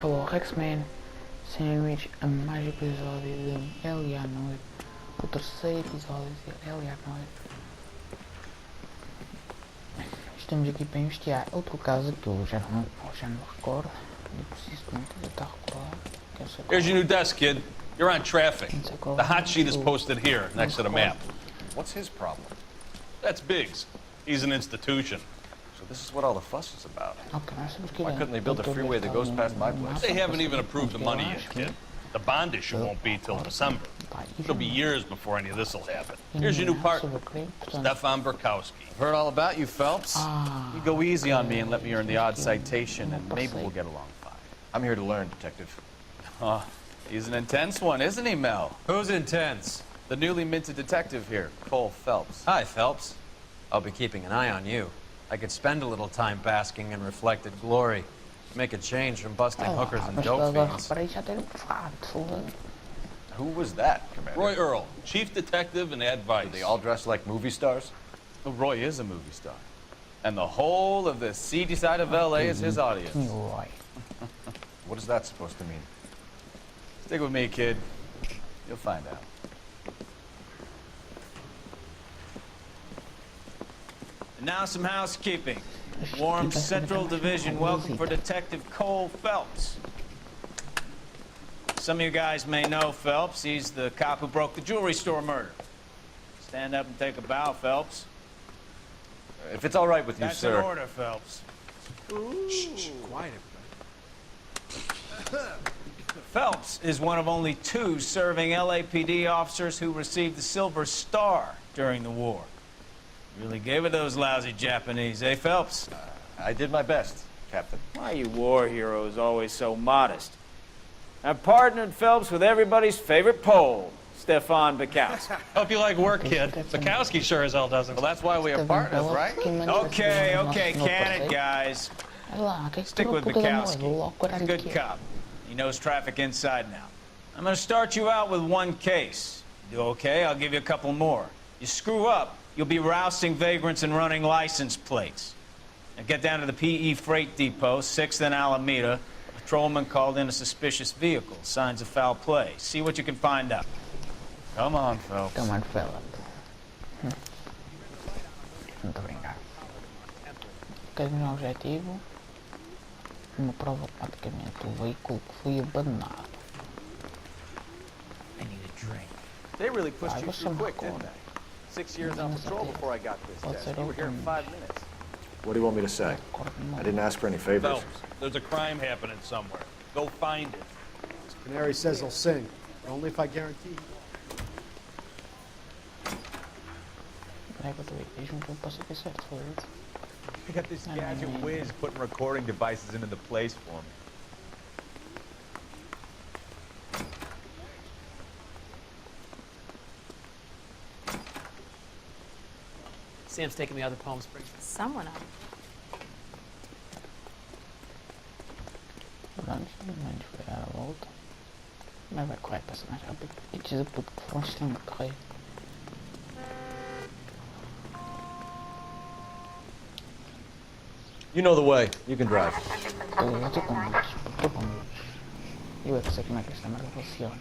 Hello X-Men, sejam a mais um episódio de L.A. Noire, o terceiro episódio de L.A. Noire. Estamos aqui para investigar outro caso que eu já não recordo, eu preciso muito tentar recordar. Here's your new desk, kid. You're on traffic. The hot sheet is posted here, next to the map. What's his problem? That's Biggs. He's an institution. So this is what all the fuss is about. Okay, Why couldn't they build a freeway that goes past my place? They haven't even approved the money yet, kid. The bond issue won't be till December. It'll be years before any of this will happen. Here's your new partner, Stefan Burkowski. I've heard all about you, Phelps. You go easy on me and let me earn the odd citation, and maybe we'll get along fine. I'm here to learn, Detective. He's an intense one, isn't he, Mel? Who's intense? The newly minted detective here, Cole Phelps. Hi, Phelps. I'll be keeping an eye on you. I could spend a little time basking in reflected glory. Make a change from busting hookers and dope fiends. Who was that, Commander? Roy Earl, chief detective and advice. Do they all dress like movie stars? Well, Roy is a movie star. And the whole of the seedy side of L.A. is his audience. What is that supposed to mean? Stick with me, kid. You'll find out. And now some housekeeping. Warm Central Division welcome for Detective Cole Phelps. Some of you guys may know Phelps. He's the cop who broke the jewelry store murder. Stand up and take a bow, Phelps. If it's all right with you, sir. That's an order, Phelps. Shh, quiet, everybody. Phelps is one of only 2 serving LAPD officers who received the Silver Star during the war. Really gave it those lousy Japanese, eh, Phelps? I did my best, Captain. Why are you war heroes always so modest? I've partnered Phelps with everybody's favorite Pole, Stefan Burkowski. Hope you like work, kid. Bukowski sure as hell doesn't. Well, that's why we are partners, right? Okay, can it, guys? Stick with Bukowski. He's a good cop. He knows traffic inside and out. I'm gonna start you out with 1 case. You do okay, I'll give you a couple more. You screw up, you'll be rousting vagrants and running license plates. Now get down to the PE Freight Depot, 6th and Alameda. A patrolman called in a suspicious vehicle. Signs of foul play. See what you can find out. Come on, Phelps. Come on, Phelps. Muito obrigado. Caminho objetivo. Uma prova automaticamente o veículo que foi abandonado. I need a drink. They really pushed you through quick, didn't they? 6 years on patrol before I got this desk. You were here in 5 minutes. What do you want me to say? I didn't ask for any favors. Phelps, there's a crime happening somewhere. Go find it. Canary says he'll sing, but only if I guarantee. I got this gadget whiz putting recording devices into the place for me. Sam's taking me out of Palm Springs. Someone else. You know the way. You can drive. Eu é que sei como é que esta merda funciona.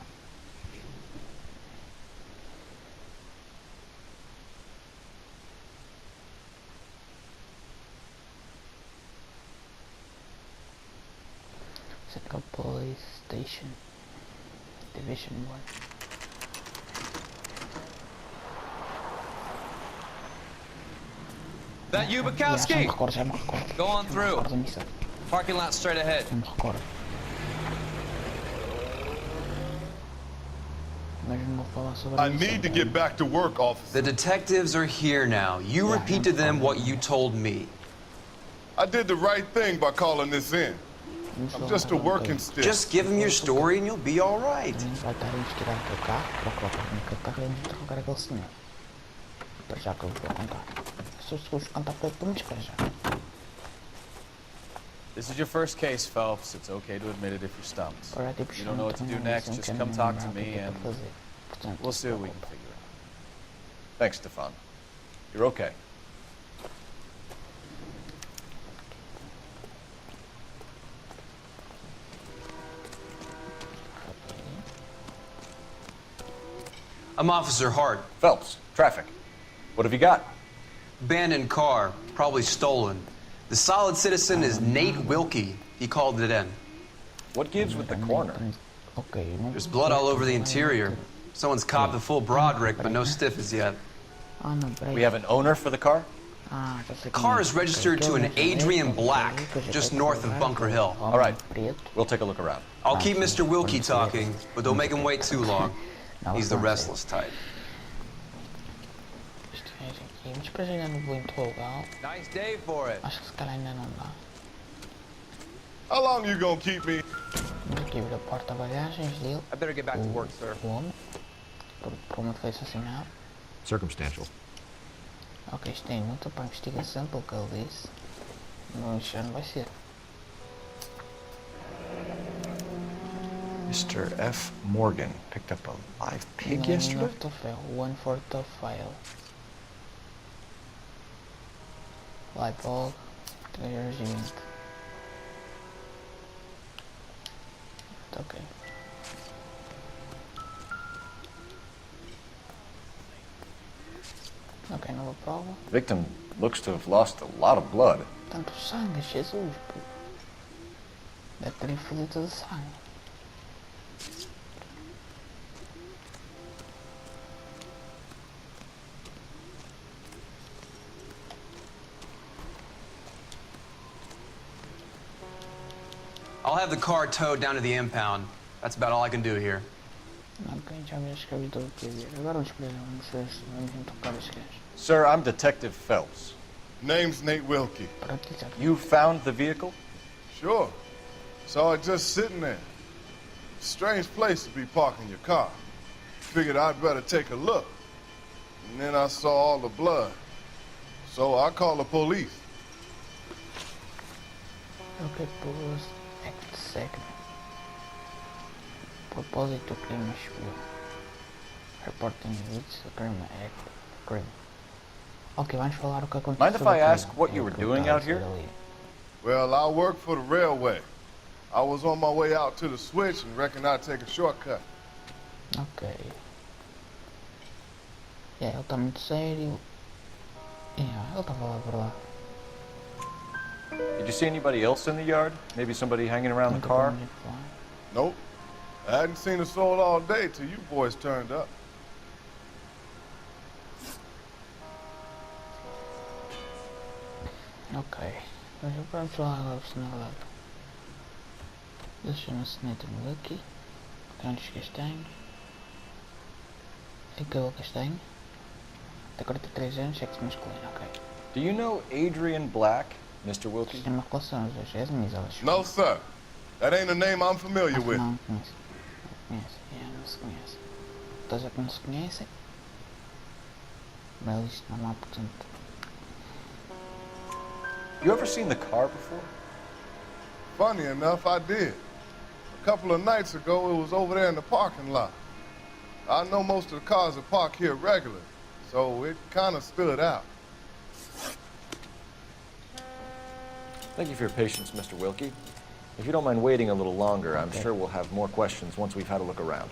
Central Police Station, Division 1. That you, Bukowski? Já me recordo. Go on through. Parking lot straight ahead. Já me recordo. Mas não vou falar sobre I isso. need to get back to work, officer. The detectives are here now. You repeat to them what you told me. I did the right thing by calling this in. I'm just a working stiff. Just give them your story and you'll be all right. Vai estar a investigar o teu carro, procurar o carro e interrogar aquele senhor. Para já que eu vou contar. Se eu vos contar para ele, me despejar. This is your first case, Phelps. It's okay to admit it if you're stumped. You don't know what to do next, just come talk to me and we'll see what we can figure out. Thanks, Stefan. You're okay. I'm Officer Hart. Phelps, traffic. What have you got? Abandoned car, probably stolen. The solid citizen is Nate Wilkie. He called it in. What gives with the corner? There's blood all over the interior. Someone's copped the full Broderick, but no stiff as yet. We have an owner for the car? The car is registered to an Adrian Black, just north of Bunker Hill. All right, we'll take a look around. I'll keep Mr. Wilkie talking, but don't make him wait too long. He's the restless type. Mas depois ainda não vou interrogá-lo. Nice day for it. Acho que se calhar ainda não dá. How long you gonna keep me? Vamos aqui ver a porta-bagagens dele. I better get back to work, sir. O homem. Por uma foi assassinado. Circumstantial. Ok, isto é inútil para a investigação, pelo que ele disse. Não, isto já não vai ser. Mr. F. Morgan picked up a live pig yesterday? One for the file. Light bulb. 3 Ok. Ok, nova prova. Victim looks to have lost a lot of blood. Tanto sangue, Jesus, pô. Deve ter influído de sangue. I'll have the car towed down to the impound. That's about all I can do here. Ok, já me escrevi tudo o que queria. Agora vamos tocar as gajas. Sir, I'm Detective Phelps. Name's Nate Wilkie. You found the vehicle? Sure. Saw it just sitting there. Strange place to be parking your car. Figured I'd better take a look. And then I saw all the blood. So I called the police. Ok, pause. Act second. Propósito crime show. Reporting leads to crime act. Crime. Ok, vamos falar o que aconteceu. Mind if I ask what you were doing out here? Well, I work for the railway. I was on my way out to the switch and reckoned I'd take a shortcut. Ok. Ele está muito sério. Ele estava lá por lá. Did you see anybody else in the yard? Maybe somebody hanging around the car? Nope. I hadn't seen a soul all day till you boys turned up. Ok. Vamos lá agora o cenário. Ele chama-se Nathan Wilkie. Canos castanhos. E cabelo castanho. Tem 43 anos, sexo masculino, ok. Do you know Adrian Black, Mr. Wilkie? Tem uma relação, os dois, és amizades. No, sir. That ain't a name I'm familiar with. Não conhece. Não conhece. Não se conhece. Todos é que não se conhecem. Mas isto não há, portanto. You ever seen the car before? Funny enough, I did. A couple of nights ago, it was over there in the parking lot. I know most of the cars are parked here regularly, so it kind of stood out. Thank you for your patience, Mr. Wilkie. If you don't mind waiting a little longer, I'm sure we'll have more questions once we've had a look around.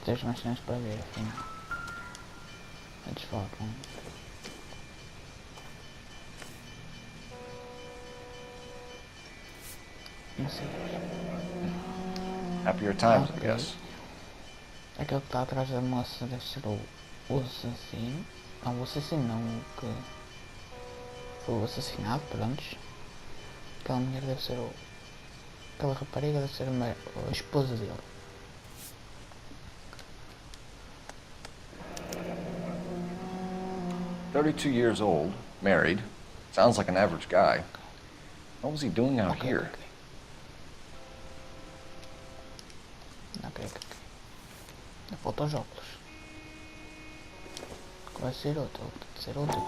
Tens mais cenas para ver, afinal. Antes de falar com não sei. Happier times, I guess. Aquele que está atrás da moça deve ser o assassino. Não, o assassino não, o que foi o assassinado, pronto. Aquela mulher deve ser aquela rapariga deve ser a esposa dele. "32 years old, married. Sounds like an average guy. What was he doing out here?" Ok. Falta os óculos. Que vai ser outro, tem de ser outro.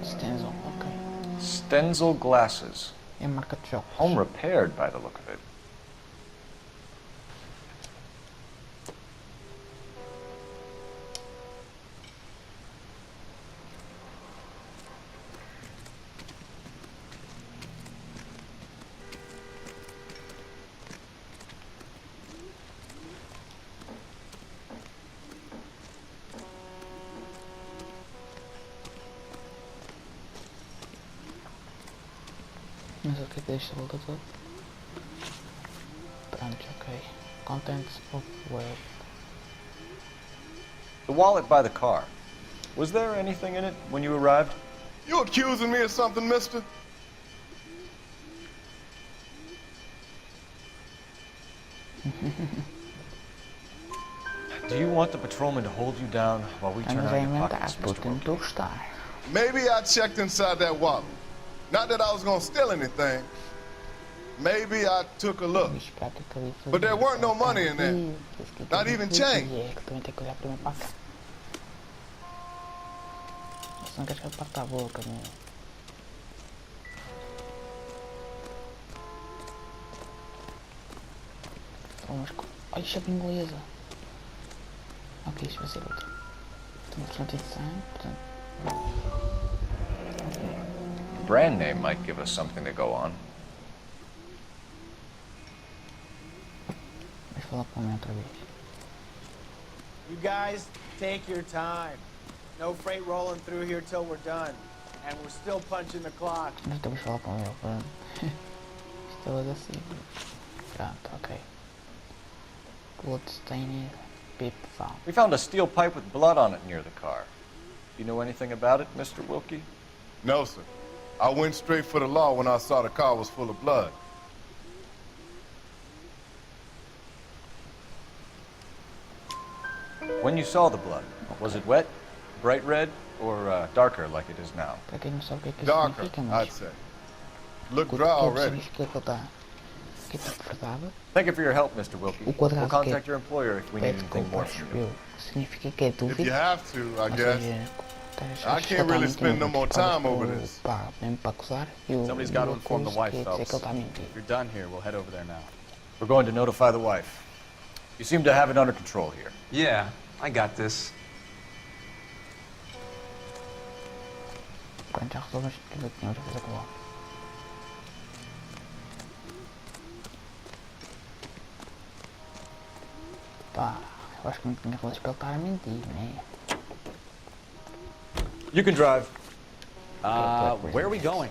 Stenzel, ok. Stenzel glasses. É a marca de óculos. Home repaired by the look of it. ter que deixar volta todo. Pronto, ok. Contents of web. The wallet by the car. Was there anything in it when you arrived? You accusing me of something, mister? Do you want the patrolman to hold you down while we turn Estamos a on your inventar, pockets, tu Mr. Wilkie? tentou estar. Maybe I checked inside that wallet. Not that I was gonna steal anything. Maybe I took a look. But there weren't no money in there. Not even change. Também tem que olhar primeiro para cá. Se não queres que eu parta a boca, meu. Olha, chave inglesa. Ok, isto vai ser outro. Temos bastante design, portanto. The brand name might give us something to go on. Vais falar com a minha outra vez. You guys, take your time. No freight rolling through here till we're done. And we're still punching the clock. Nós estamos a falar com ele, pronto. Estava assim. Pronto, ok. Bloodstained bib found. We found a steel pipe with blood on it near the car. Do you know anything about it, Mr. Wilkie? No, sir. I went straight for the law when I saw the car was full of blood. When you saw the blood, was it wet, bright red, or darker like it is now? Para quem não sabe o que é que isso Darker, significa, I'd mas say. Look o dry que already. significa que ele está. Que está verdade. Thank you for your help, Mr. Wilkie. O quadrado We'll que é contact your employer if we need pede anything more culpas, from you. viu? Significa que é If you dúvida. have to, I Ou guess. seja, I can't really spend no more time over this. Pá, mesmo para acusar. E o Somebody's got to inform the wife, quer dizer Phelps. que ele está a mentir. If you're done here, we'll head over there now. We're going to notify the wife. You seem to have it under control here. Yeah, I got this. Pronto, já resolvemos tudo o que tínhamos a fazer com ele. Pá, eu acho que não tinha razões para ele estar a mentir, né? You can drive. Where are we going?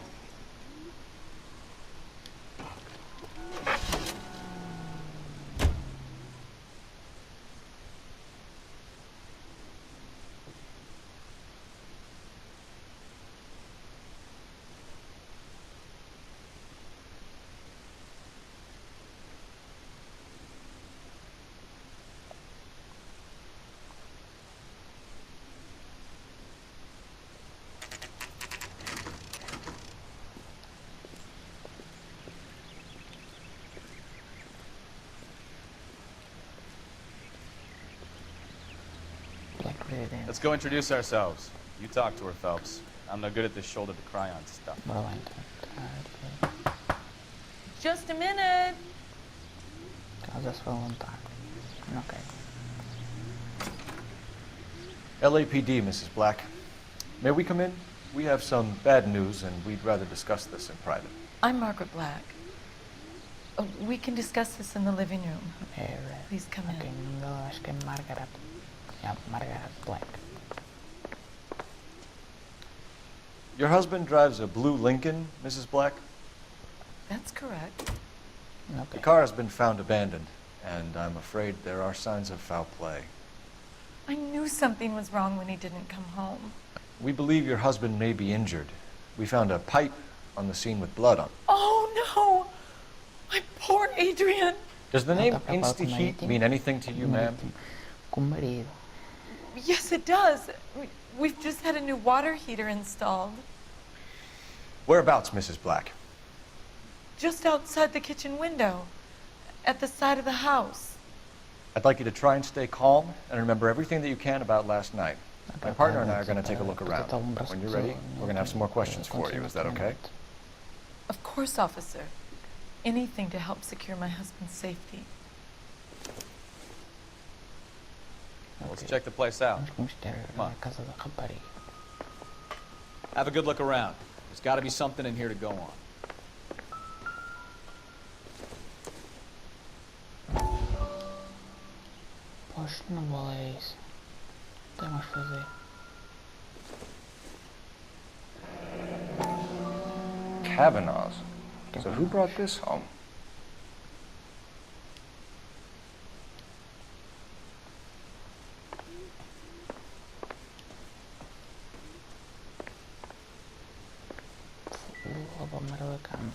Let's go introduce ourselves. You talk to her, Phelps. I'm no good at this shoulder to cry on stuff. Bora lá então. Just a minute. Ela já se vai levantar. Ok. LAPD, Mrs. Black. May we come in? We have some bad news, and we'd rather discuss this in private. I'm Margaret Black. Oh, we can discuss this in the living room. Please come Ok, in. o nome dela acho que é Margaret. Yeah, Margaret Black. Your husband drives a blue Lincoln, Mrs. Black? That's correct. The Ok. car has been found abandoned, and I'm afraid there are signs of foul play. I knew something was wrong when he didn't come home. We believe your husband may be injured. We found a pipe on the scene with blood on it. Oh no! My poor Adrian! Does the name Ela tá falando com o Insta-Heat marido. mean anything to you, ma'am? Com o marido. Yes, it does. We've just had a new water heater installed. Whereabouts, Mrs. Black? Just outside the kitchen window. At the side of the house. I'd like you to try and stay calm and remember everything that you can about last night. My partner and I are going to take a look around. When you're ready, we're going to have some more questions for you. Is that okay? Of course, officer. Anything to help secure my husband's safety. Let's check the place out. Vamos conhecer a casa da rapariga. Have a good look around. There's got to be something in here to go on. Poxa, não bola é isso. Tem mais fazer. Kavanaugh's. So who brought this home? Apa merekam?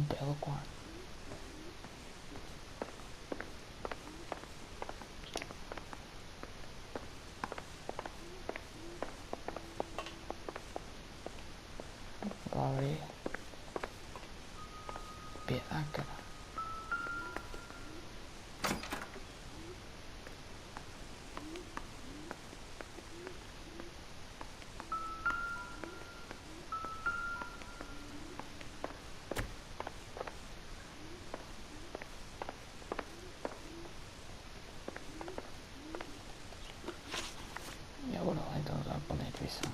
Delacroix. Glory. Bianca. E agora lá então já para a intuição.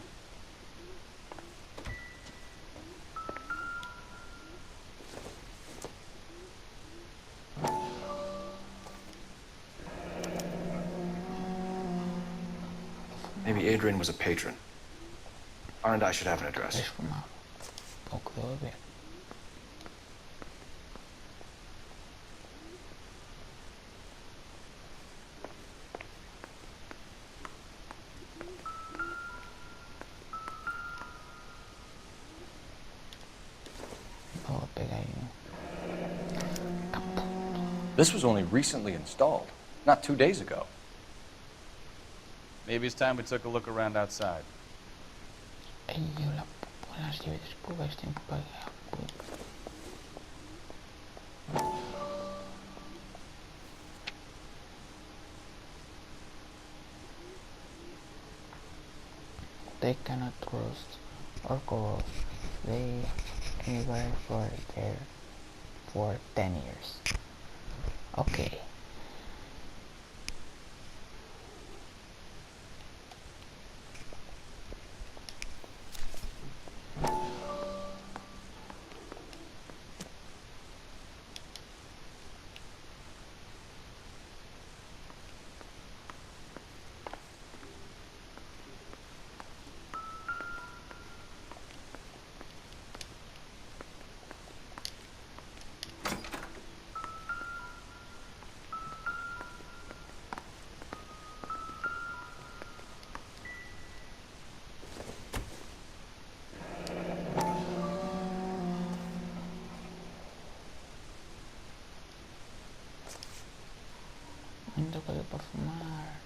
Maybe Adrian was a patron. R&I should have an address. Transformado. O que deu a ver. Vou pegar aí. This was only recently installed, not 2 days ago. Maybe it's time we took a look around outside. Aí eu lá por as dívidas que o gajo tem que pagar. They cannot rust or corrode. They anywhere for there for 10 years. Okay. Muita coisa para fumar.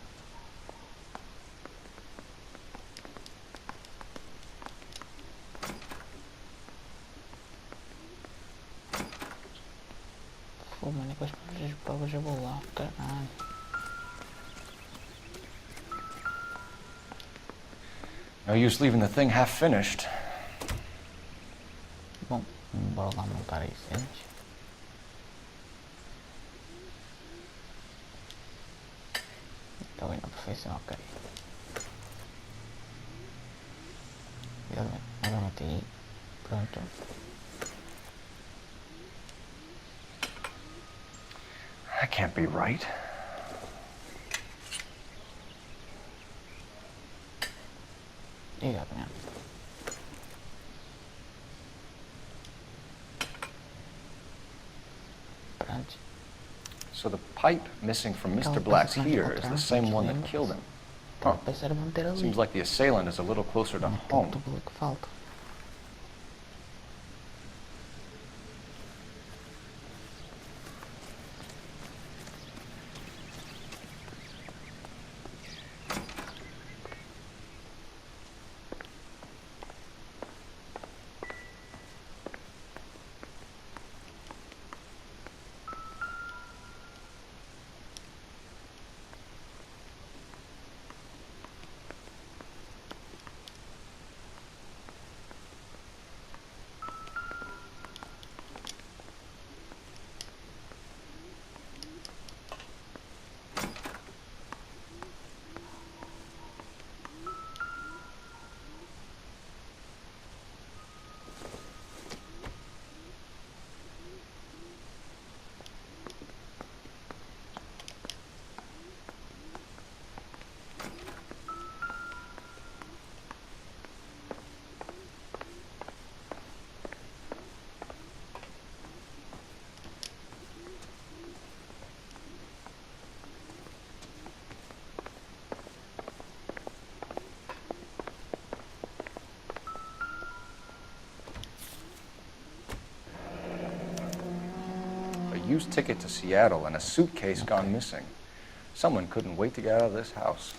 Fumando depois para as provas eu vou lá, caralho. No use leaving the thing half finished. Bom, bora lá montar isso antes. Está bem na perfeição, ok. Agora meti, pronto. That can't be right. Exatamente. So the pipe missing from Mr. Black's here is the same one that killed him. Huh. Seems like the assailant is a little closer to home. Used ticket to Seattle and a suitcase gone missing. Someone couldn't wait to get out of this house.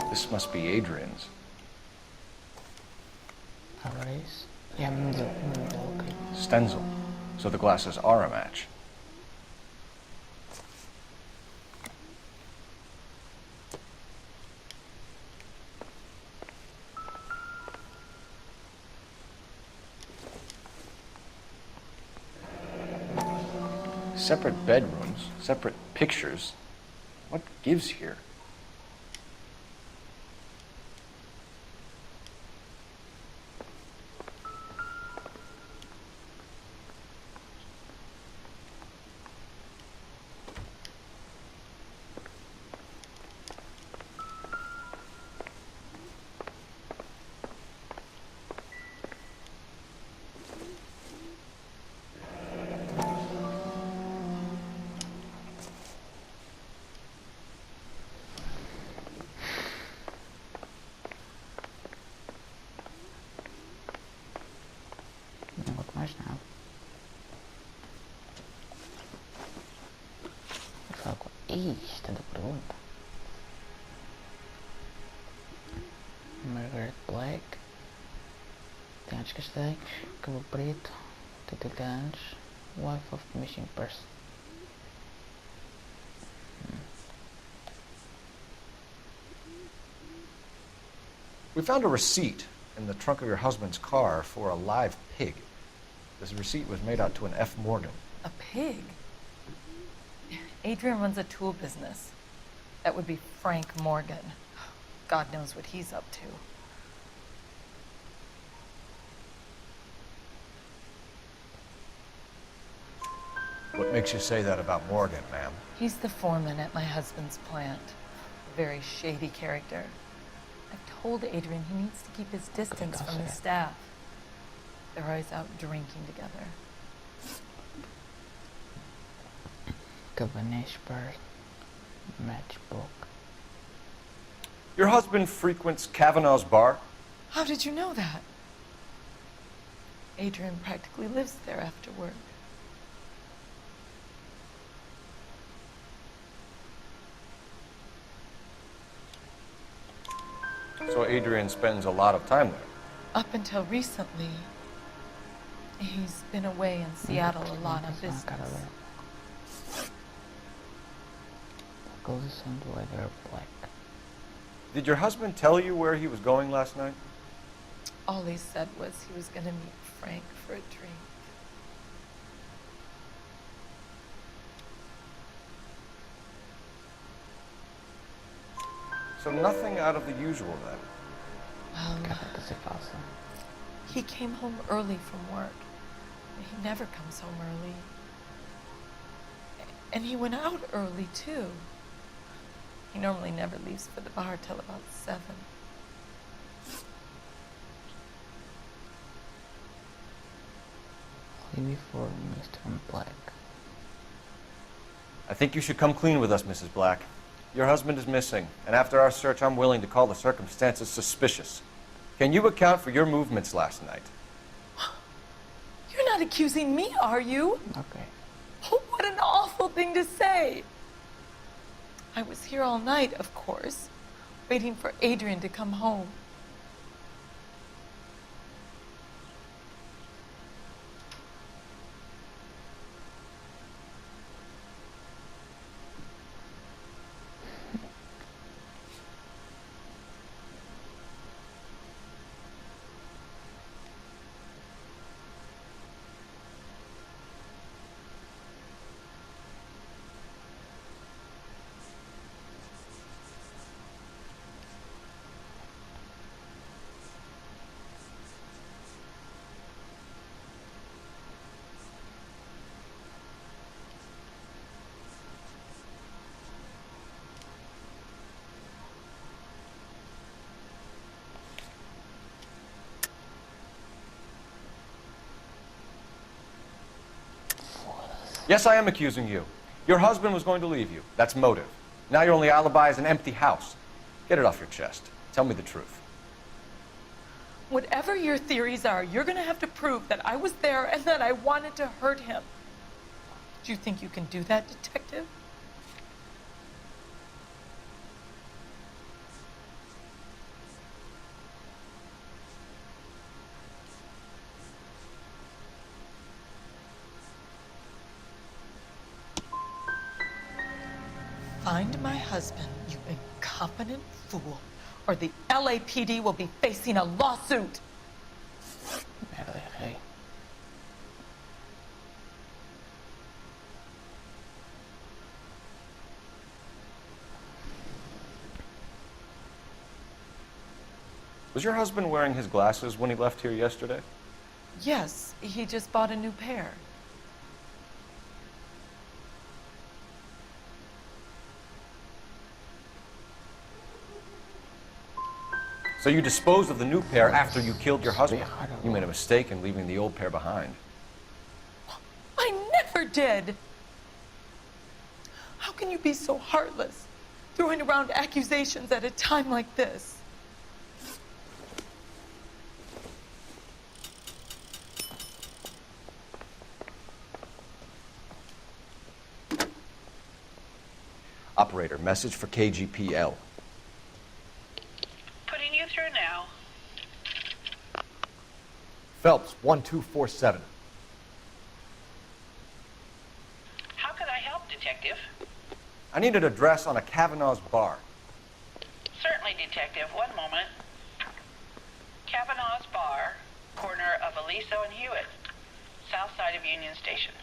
This must be Adrian's. Stenzel. So the glasses are a match. Separate bedrooms, separate pictures. What gives here? Esta da pergunta. Margaret Black. Tem olhos castanhos, cabelo preto, 80 anos, wife of the missing person. We found a receipt in the trunk of your husband's car for a live pig. This receipt was made out to an F. Morgan. A pig? Adrian runs a tool business. That would be Frank Morgan. God knows what he's up to. What makes you say that about Morgan, ma'am? He's the foreman at my husband's plant. A very shady character. I've told Adrian he needs to keep his distance from the staff. They're always out drinking together. Cabernet matchbook. Your husband frequents Kavanaugh's bar? How did you know that? Adrian practically lives there after work. So Adrian spends a lot of time there? Up until recently, he's been away in Seattle a lot on business. Black. Did your husband tell you where he was going last night? All he said was he was going to meet Frank for a drink. So nothing out of the usual then? He came home early from work. He never comes home early. And he went out early, too. He normally never leaves for the bar till about 7. Maybe for Mr. Black. I think you should come clean with us, Mrs. Black. Your husband is missing, and after our search, I'm willing to call the circumstances suspicious. Can you account for your movements last night? You're not accusing me, are you? Okay. What an awful thing to say. I was here all night, of course, waiting for Adrian to come home. Yes, I am accusing you. Your husband was going to leave you. That's motive. Now your only alibi is an empty house. Get it off your chest. Tell me the truth. Whatever your theories are, you're going to have to prove that I was there and that I wanted to hurt him. Do you think you can do that, detective? Find my husband, you incompetent fool, or the LAPD will be facing a lawsuit. Hey. Was your husband wearing his glasses when he left here yesterday? Yes, he just bought a new pair. So you disposed of the new pair after you killed your husband. You made a mistake in leaving the old pair behind. I never did. How can you be so heartless, throwing around accusations at a time like this? Operator, message for KGPL. Putting you through now. Phelps, 1247. How can I help, Detective? I need an address on a Kavanaugh's bar. Certainly, Detective. One moment. Kavanaugh's Bar, corner of Aliso and Hewitt, south side of Union Station.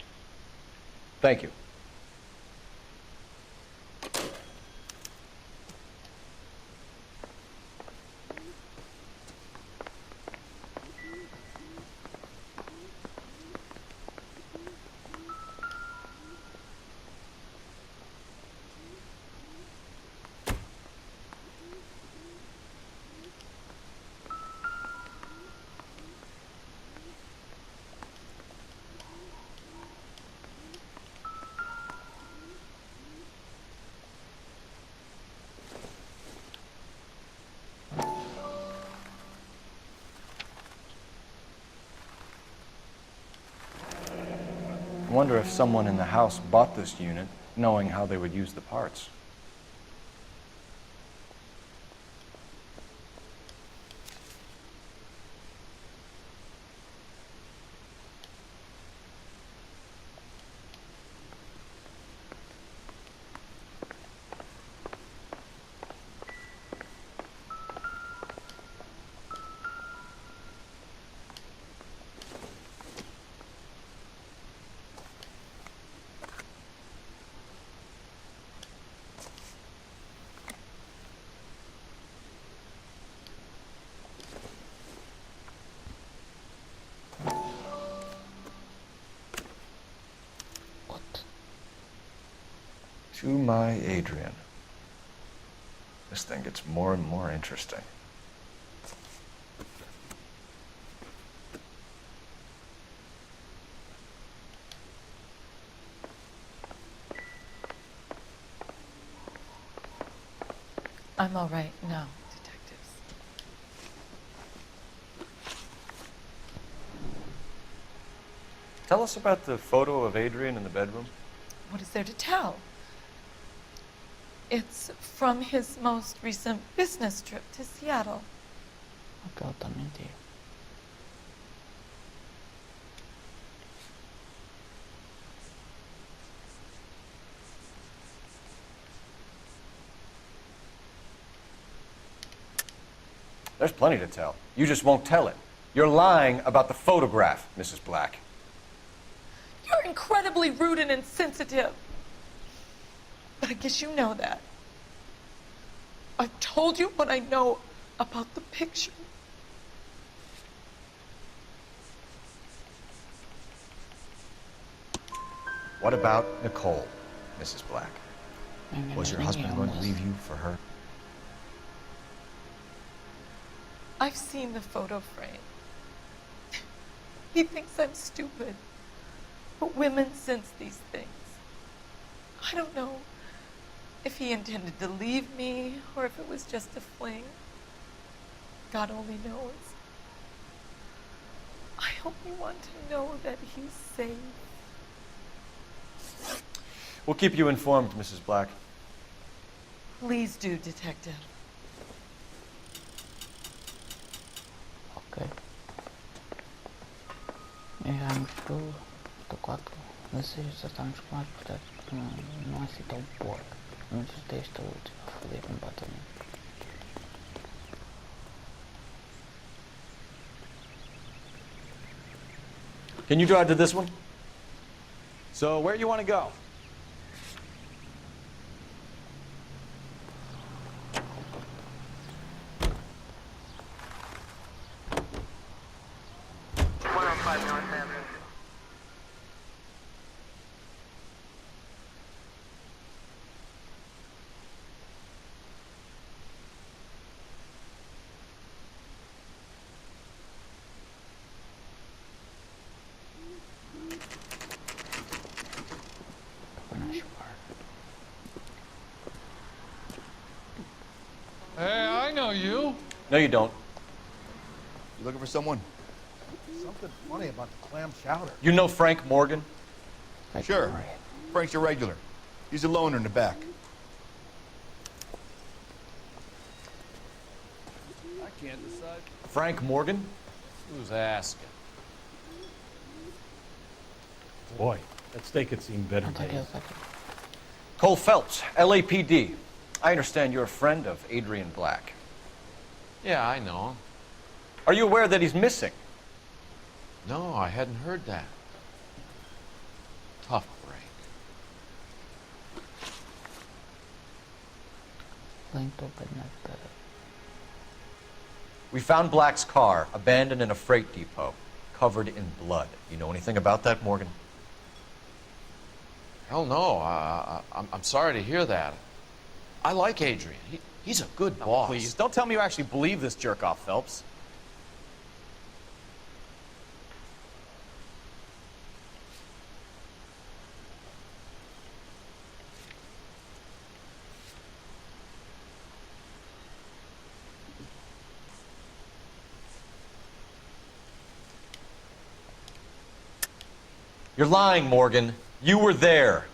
Thank you. I wonder if someone in the house bought this unit knowing how they would use the parts. To my Adrian. This thing gets more and more interesting. I'm all right now, detectives. Tell us about the photo of Adrian in the bedroom. What is there to tell? It's from his most recent business trip to Seattle. Ok, ele está a mentir. There's plenty to tell. You just won't tell it. You're lying about the photograph, Mrs. Black. You're incredibly rude and insensitive. But I guess you know that. I've told you what I know about the picture. What about Nicole, Mrs. Black? Was your husband going to leave you for her? I've seen the photo frame. He thinks I'm stupid. But women sense these things. I don't know if he intended to leave me or if it was just a fling. God only knows. I only want to know that he's safe. We'll keep you informed, Mrs. Black. Please do, Detective. Ok. E vamos pro 4. Mas já estamos quase, portanto, não é assim tão porco. Mas desta última a foder completamente. Can you drive to this one? So, where you want to go? Hey, I know you. No, you don't. You looking for someone? Something funny about the clam chowder. You know Frank Morgan? Sure. Frank's your regular. He's a loner in the back. I can't decide. Frank Morgan? Who's asking? Boy, that steak had seen better days. Cole Phelps, LAPD. I understand you're a friend of Adrian Black. Yeah, I know him. Are you aware that he's missing? No, I hadn't heard that. Tough break. We found Black's car abandoned in a freight depot, covered in blood. You know anything about that, Morgan? Hell no. I'm sorry to hear that. I like Adrian. He's a good boss. Please, don't tell me you actually believe this jerk-off, Phelps. You're lying, Morgan. You were there.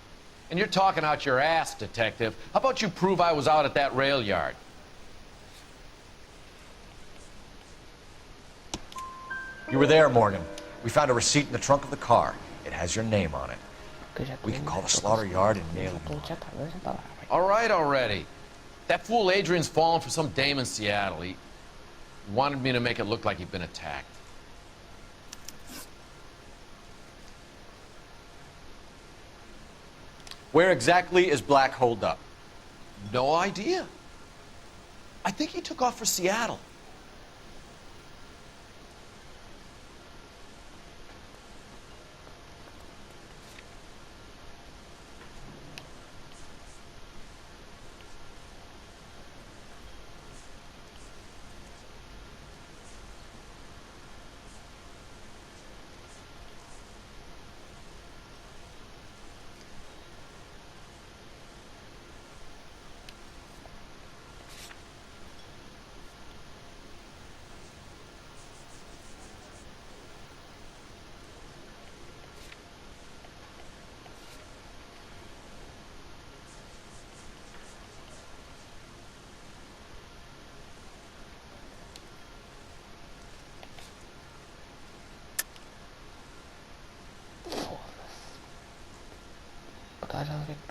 And you're talking out your ass, Detective. How about you prove I was out at that rail yard? You were there, Morgan. We found a receipt in the trunk of the car. It has your name on it. We can call the slaughter yard and nail you. All right already. That fool Adrian's fallen for some dame in Seattle. He wanted me to make it look like he'd been attacked. Where exactly is Black holed up? No idea. I think he took off for Seattle.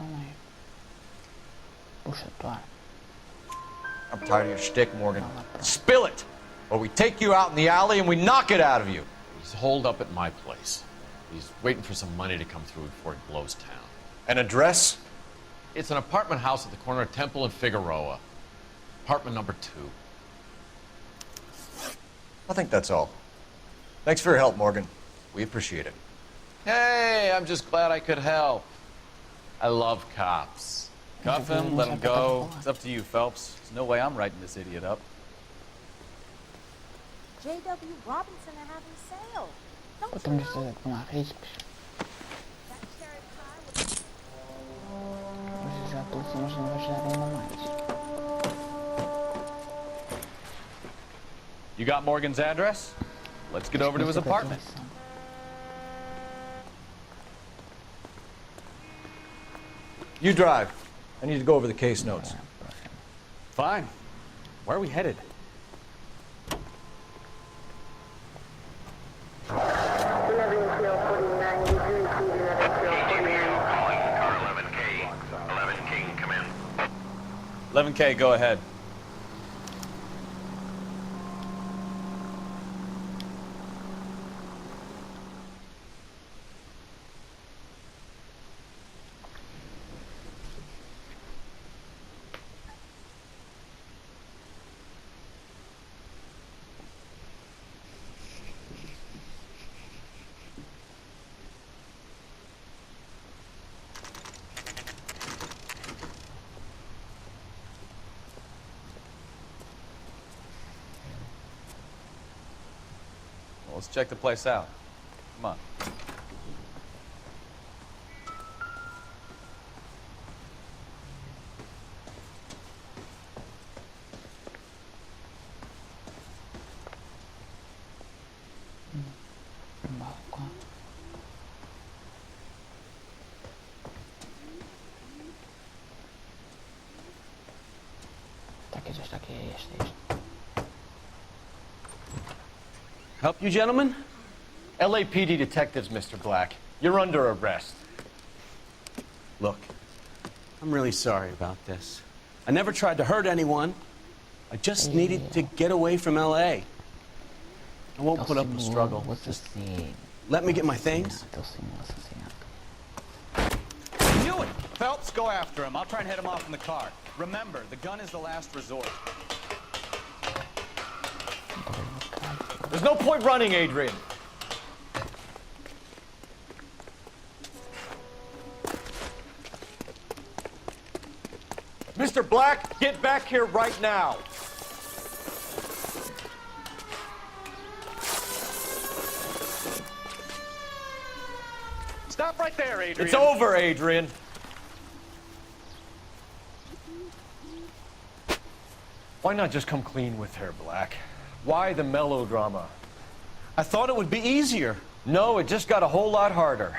não é. Puxa, ar. I'm tired of your shtick, Morgan. Spill it! Or we take you out in the alley and we knock it out of you. He's holed up at my place. He's waiting for some money to come through before he blows town. An address? It's an apartment house at the corner of Temple and Figueroa. Apartment number 2. I think that's all. Thanks for your help, Morgan. We appreciate it. Hey, I'm just glad I could help. I love cops. Cuff him, let him go. It's up to you, Phelps. There's no way I'm writing this idiot up. J.W. Robinson are having sale. Podemos dizer que não há riscos. Mas já pulsamos não vai ajudar ainda mais. You got Morgan's address? Let's get over to his apartment. You drive. I need to go over the case notes. Fine. Where are we headed? Come in. 11K, go ahead. Let's check the place out. Come on. Está aqui, este. Help you, gentlemen? LAPD detectives, Mr. Black. You're under arrest. Look, I'm really sorry about this. I never tried to hurt anyone. I just needed to get away from LA. I won't put up a struggle. Just let me get my things. I knew it! Phelps, go after him. I'll try and head him off in the car. Remember, the gun is the last resort. There's no point running, Adrian. Mr. Black, get back here right now. Stop right there, Adrian. It's over, Adrian. Why not just come clean with her, Black? Why the melodrama? I thought it would be easier. No, it just got a whole lot harder.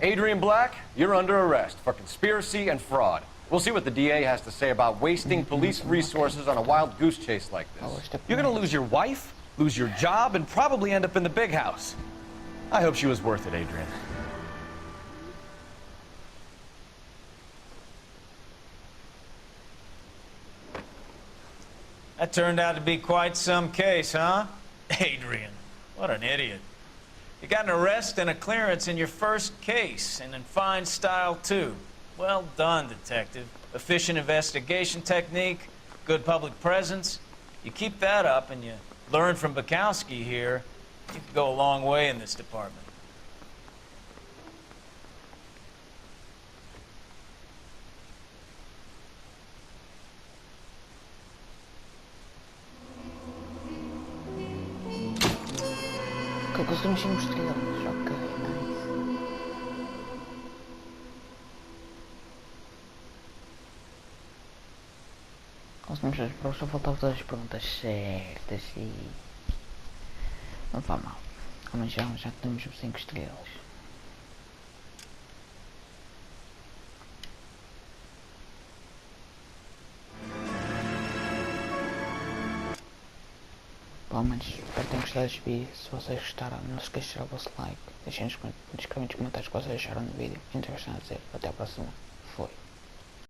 Adrian Black, you're under arrest for conspiracy and fraud. We'll see what the DA has to say about wasting police resources on a wild goose chase like this. You're gonna lose your wife, lose your job, and probably end up in the big house. I hope she was worth it, Adrian. That turned out to be quite some case, huh? Adrian, what an idiot. You got an arrest and a clearance in your first case, and in fine style, too. Well done, detective. Efficient investigation technique, good public presence. You keep that up and you learn from Bukowski here, you can go a long way in this department. Conseguimos 5 estrelas, ok, nice. Conseguimos as provas, só faltavam todas as perguntas certas e... não está mal. Mas já temos 5 estrelas. Bom, mas espero que tenham gostado deste vídeo. Se vocês gostaram, não se esqueçam de deixar o vosso like. Deixem nos comentários o que vocês acharam do vídeo. E não tem mais nada a dizer. Até a próxima.